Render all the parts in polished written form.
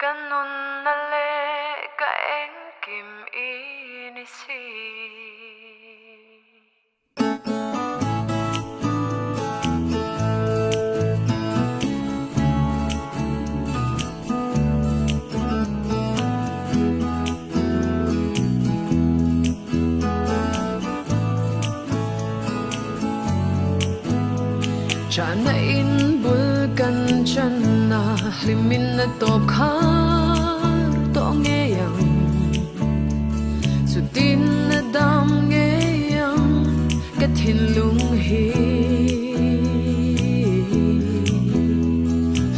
Ganun nale kaengkim inisi. Chana in bulkan chana limin na top khar to ngeyang sutin na dam ngeyang kathin lung hi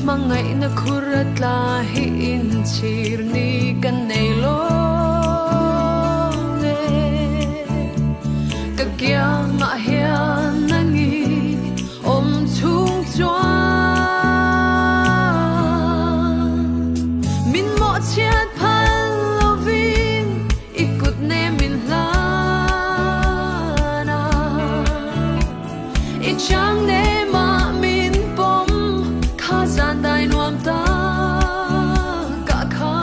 mangai na khurat la hi in chir ni kan nei lo ne ka kya ma hian nangi om chung chuan min mo chiat phal lovin ikut ne min lana I chang ne ma min pom kha zan dai nuam ta ka kha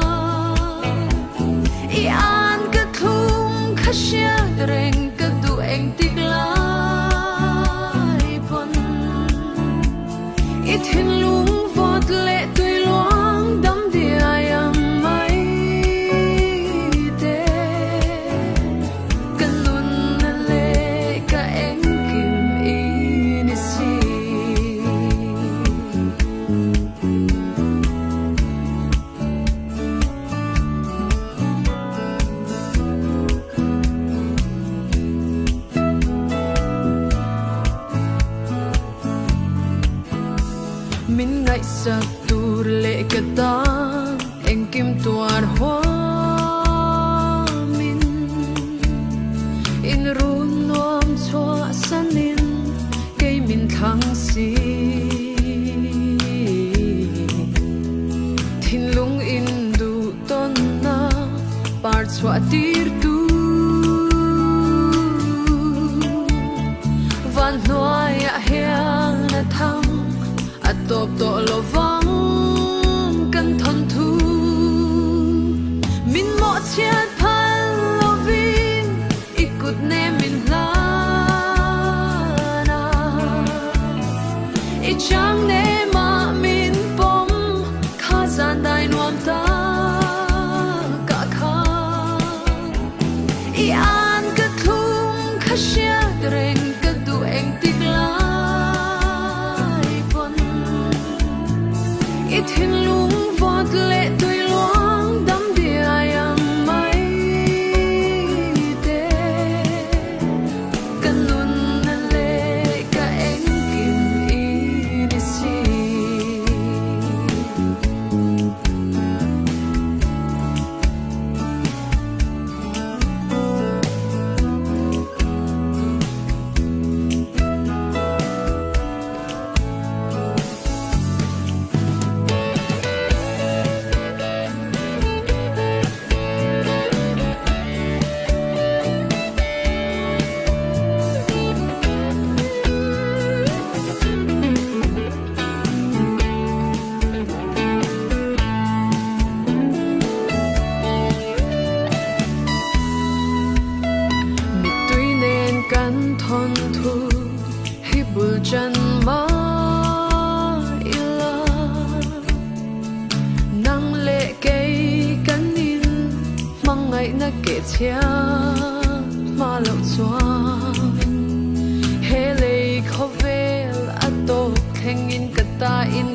I an ka thum kha sia reng ka du eng tik la Ithin lung vot le tui luang dam dia yang mai te kanun na le ka engkim inisi Min ngai sa tur le ka ta eng kim tuar hoa min in run nom chua sanin kei min thang si thin lung in du ton na par chua tir tu van noai a hiang na thang Atop to lovang kan thon thu min mo chiat phal lovin ikut ne min lana I chang ne ma min pom kha zan dai nuam ta ka kha I an ka thum kha sia reng ka du eng tik la Ithin lung vot le tui luang dam dia yang mai te kanun na le ka engkim inisi Thon thu hi bul chan ma ila nang le kei kan in mangai na ke chia ma lo chuan he le khovel atop thengin ka ta in